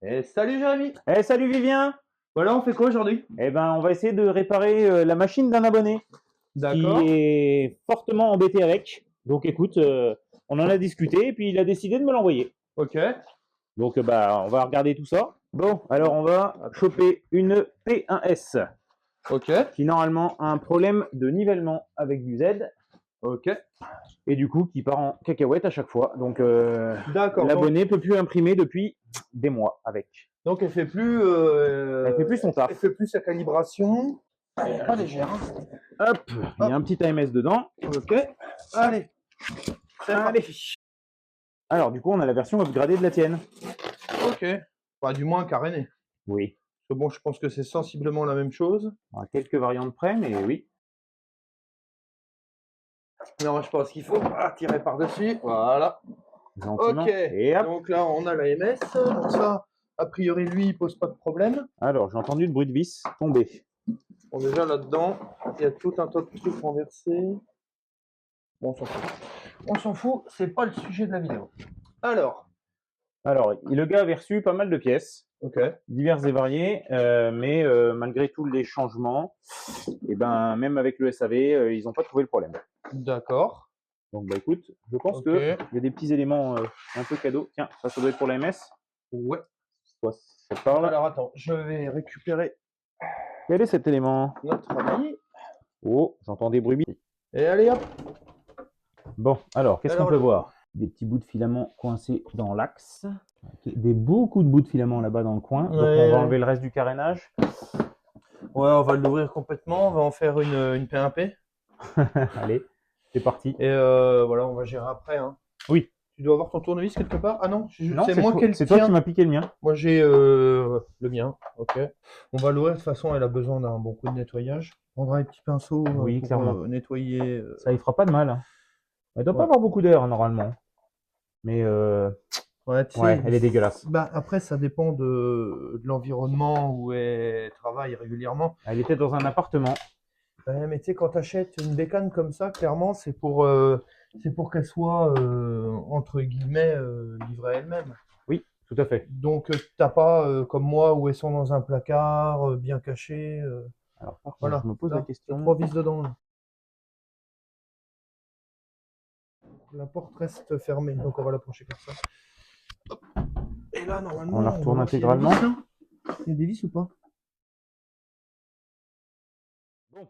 Et salut Jérémy. Eh, salut Vivien! Voilà, on fait quoi aujourd'hui? Eh ben, on va essayer de réparer la machine d'un abonné qui D'accord. est fortement embêté avec. Donc écoute, on en a discuté et puis il a décidé de me l'envoyer. Ok. Donc bah, on va regarder tout ça. Bon, alors on va choper une P1S Ok. qui normalement a un problème de nivellement avec du Z Ok. et du coup qui part en cacahuète à chaque fois. Donc D'accord. l'abonné peut plus imprimer depuis des mois avec. Donc elle fait plus. Elle fait plus son taf. Elle fait plus sa calibration. Elle est pas légère. Hop, il y a un petit AMS dedans. Ok. Allez. C'est Allez. parti. Alors du coup on a la version upgradée de la tienne. Ok. Bah, du moins caréné. Oui. Parce que bon, je pense que c'est sensiblement la même chose. À quelques variantes près, mais oui. Non, je pense qu'il faut tirer par-dessus. Voilà. Gentiment. Ok. Et hop. Donc là, on a la MS. Donc ça, a priori, lui, il pose pas de problème. Alors, j'ai entendu le bruit de vis tomber. Bon, déjà là-dedans, il y a tout un tas de trucs renversés. Bon, on s'en fout. On s'en fout, c'est pas le sujet de la vidéo. Alors, Le gars avait reçu pas mal de pièces, ok. diverses et variées, mais malgré tous les changements, et ben, même avec le SAV, ils n'ont pas trouvé le problème. D'accord. Donc, bah écoute, je pense Ok. qu'il y a des petits éléments un peu cadeaux. Tiens, ça doit être pour la MS. Ouais. Toi, ça te parle. Alors attends, je vais récupérer Quel est cet élément? notre ami. Oh, j'entends des bruits. Et allez hop. Bon, alors, qu'est-ce qu'on Alors, peut voir? Des petits bouts de filament coincés dans l'axe. Beaucoup de bouts de filament là-bas dans le coin. Donc, on va enlever le reste du carénage. Ouais, on va l'ouvrir complètement. On va en faire une P1P. Allez, c'est parti. Et voilà, on va gérer après. Hein. Oui. Tu dois avoir ton tournevis quelque part? Ah non, Non, c'est moi qui ai le c'est toi qui tien. m'as piqué le mien. Moi j'ai le mien. Ok. On va l'ouvrir. De toute façon, elle a besoin d'un bon coup de nettoyage. On prendra un petit pinceau Oui, pour clairement. nettoyer. Ça y fera pas de mal. Hein. Elle doit pas Ouais. avoir beaucoup d'air normalement. Mais Ouais, tu ouais, sais, elle est dégueulasse. bah, après, ça dépend de l'environnement où elle travaille régulièrement. Elle était dans un appartement. Ouais, mais tu sais, quand tu achètes une bécane comme ça, clairement, c'est pour qu'elle soit, entre guillemets, livrée elle-même. Oui, tout à fait. Donc, t'as pas, comme moi, où elles sont dans un placard, bien cachées. Alors, par contre, Voilà, je me pose la t'as question. 3 vis dedans. Là. La porte reste fermée, donc on va l'approcher comme ça. Hop. Et là, normalement, On la retourne va voir s'il y a des intégralement. vis, là. Il y a des vis ou pas? Bon.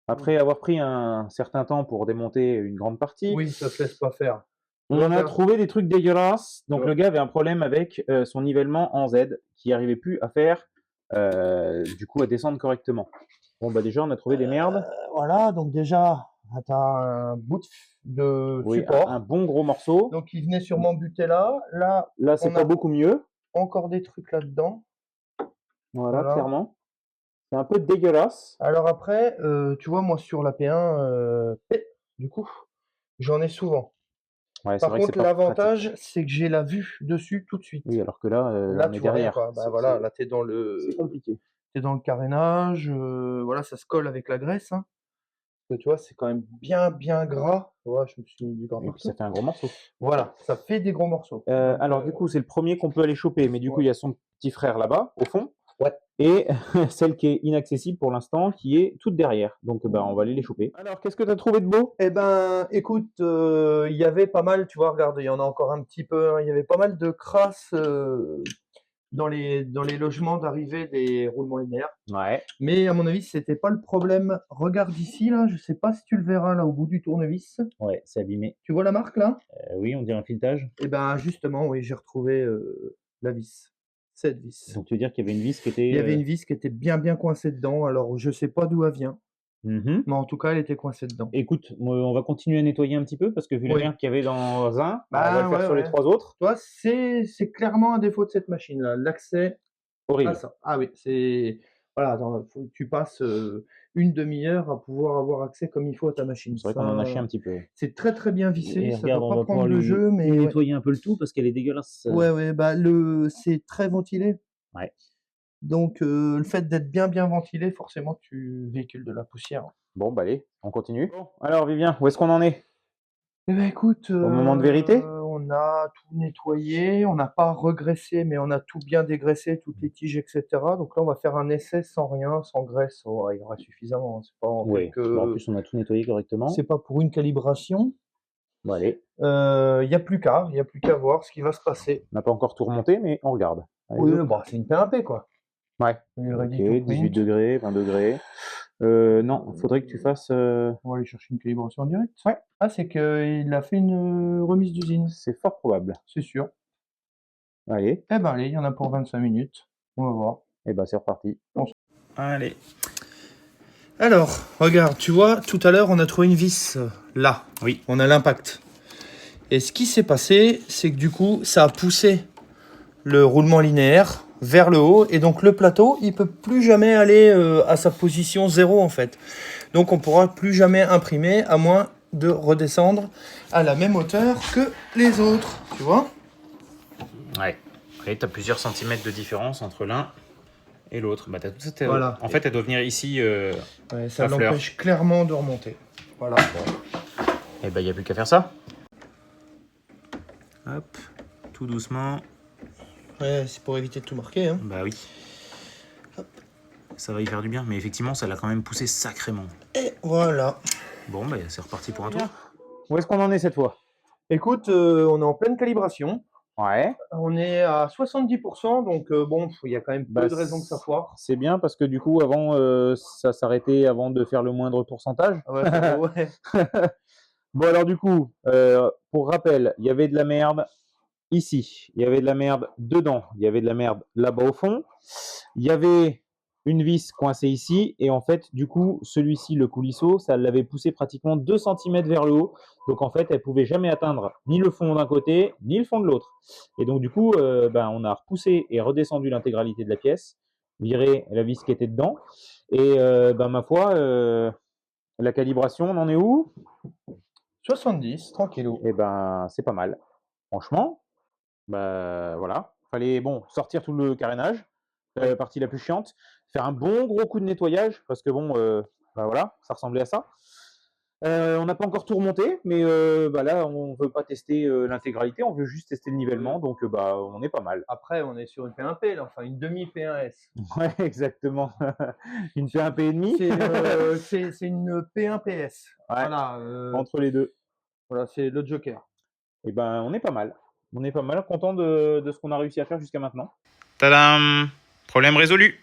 Après avoir pris un certain temps pour démonter une grande partie, Oui, ça se laisse pas faire. on a trouvé des trucs dégueulasses. Donc, Ouais. le gars avait un problème avec son nivellement en Z qui n'arrivait plus à faire, du coup, à descendre correctement. Bon, bah déjà, on a trouvé des merdes. Voilà, donc déjà, tu as un bout de Oui, support. un bon gros morceau. Donc il venait sûrement buter là. Là, c'est On pas a beaucoup mieux. encore des trucs là-dedans. Voilà, Voilà. clairement. C'est un peu dégueulasse. Alors après, tu vois, moi sur la P1, du coup, j'en ai souvent. Ouais, c'est Par vrai que c'est contre, pas l'avantage, pratique. c'est que j'ai la vue dessus tout de suite. Oui, alors que là, Là, on est tu vois rien, derrière. quoi. Bah voilà, là, C'est compliqué. t'es dans le carénage. Voilà, ça se colle avec la graisse. Hein. Parce que tu vois, c'est quand même bien, bien gras. Tu vois, je me suis mis du gras Et puis ça partout. fait un gros morceau. Voilà, ça fait des gros morceaux. Donc, Alors du coup, c'est le premier qu'on peut aller choper, mais du coup, ouais. il y a son petit frère là-bas, au fond, Ouais. et celle qui est inaccessible pour l'instant, qui est toute derrière. Donc, bah, on va aller les choper. Alors, qu'est-ce que tu as trouvé de beau? Eh ben, écoute, il y avait pas mal, tu vois, regarde, il y en a encore un petit peu, hein, il y avait pas mal de crasses dans les logements d'arrivée des roulements linéaires. Ouais. Mais à mon avis, c'était pas le problème. Regarde ici, là, je sais pas si tu le verras là au bout du tournevis. Ouais, c'est abîmé. Tu vois la marque là? Oui, on dirait un filetage. Eh ben, justement, oui, j'ai retrouvé la vis. Cette vis. Donc, tu veux dire qu'il y avait une vis qui Il y avait était... une vis qui était bien bien coincée dedans. Alors, je sais pas d'où elle vient, Mhm. mais en tout cas, elle était coincée dedans. Écoute, on va continuer à nettoyer un petit peu, parce que vu la Oui. merde qu'il y avait dans un, on va Bah le faire ouais, sur les ouais. 3 autres. Tu vois, c'est clairement un défaut de cette machine-là, l'accès à Horrible. ça. Ah oui, c'est voilà, attends, faut que tu passes, une demi-heure à pouvoir avoir accès comme il faut à ta machine. C'est vrai qu'on en a chié Ça un petit peu. c'est très, très bien vissé, Et ça regarde, doit on pas va prendre pouvoir de lui jeu, mais ouais. nettoyer un peu le tout, parce qu'elle est dégueulasse. Ouais, ouais, bah, c'est très ventilé, Ouais. donc le fait d'être bien, bien ventilé, forcément, tu véhicules de la poussière. Bon, bah allez, on continue. Bon, alors Vivien, où est-ce qu'on en est? Eh bah, écoute, Au moment de vérité? on a tout nettoyé, on n'a pas regraissé, mais on a tout bien dégraissé, toutes les tiges, etc. Donc là, on va faire un essai sans rien, sans graisse. Oh, il y aura suffisamment, hein. C'est pas en Ouais. quelques... Bon, en plus, on a tout nettoyé correctement. C'est pas pour une calibration. Bon, allez. Il n'y a plus qu'à voir ce qui va se passer. On n'a pas encore tout remonté, mais on regarde. Allez, Oui, hop. bah, c'est une PMP, quoi. Ouais. Une Ok, ready to 18 print. degrés, 20 degrés. Non, il faudrait que tu fasses. On va aller chercher une calibration en direct. Ouais. Ah, c'est qu'il a fait une remise d'usine, C'est fort probable. c'est sûr. Allez. Eh ben allez, il y en a pour 25 minutes. On va voir. Et ben c'est reparti. Allez. Alors, regarde, tu vois, tout à l'heure, on a trouvé une vis là. Oui. On a l'impact. Et ce qui s'est passé, c'est que du coup, ça a poussé le roulement linéaire vers le haut. Et donc, le plateau, il peut plus jamais aller à sa position 0, en fait. Donc, on pourra plus jamais imprimer, à moins de redescendre à la même hauteur que les autres. Tu vois? Ouais. Après, tu as plusieurs centimètres de différence entre l'un et l'autre. Bah, t'as tout cette... Voilà. En fait, elle doit venir ici. Ouais, ça la fleur. l'empêche clairement de remonter. Voilà. Et ben, il n'y a plus qu'à faire ça. Hop, tout doucement. Ouais, c'est pour éviter de tout marquer, hein. Bah oui. Hop. Ça va y faire du bien, mais effectivement, ça l'a quand même poussé sacrément. Et voilà. Bon, bah, c'est reparti pour un tour. Où est-ce qu'on en est cette fois? Écoute, on est en pleine calibration. Ouais. On est à 70%, donc bon, il y a quand même Bah, peu de raisons que ça foire. c'est bien parce que du coup, avant, ça s'arrêtait avant de faire le moindre pourcentage. Ah ouais, ouais. Bon, alors du coup, pour rappel, il y avait de la merde ici, il y avait de la merde dedans, il y avait de la merde là-bas au fond, il y avait une vis coincée ici, et en fait, du coup, celui-ci, le coulisseau, ça l'avait poussé pratiquement 2 cm vers le haut, donc en fait, elle pouvait jamais atteindre ni le fond d'un côté, ni le fond de l'autre. Et donc du coup, ben, on a repoussé et redescendu l'intégralité de la pièce, viré la vis qui était dedans, et ben, ma foi, la calibration, on en est où? 70, tranquillou. Eh ben, c'est pas mal. Franchement, bah voilà. Fallait bon sortir tout le carénage, Ouais. partie la plus chiante, faire un bon gros coup de nettoyage parce que bon, bah voilà, ça ressemblait à ça. On n'a pas encore tout remonté, mais bah là, on veut pas tester l'intégralité, on veut juste tester le nivellement, donc bah on est pas mal. Après, on est sur une P1P, là, enfin une demi-P1S. Ouais, exactement. Une P1P et demi. C'est une P1PS. Ouais, Voilà, entre les deux. voilà, c'est le Joker. Et ben, on est pas mal. On est pas mal content de ce qu'on a réussi à faire jusqu'à maintenant. Tadam! Problème résolu!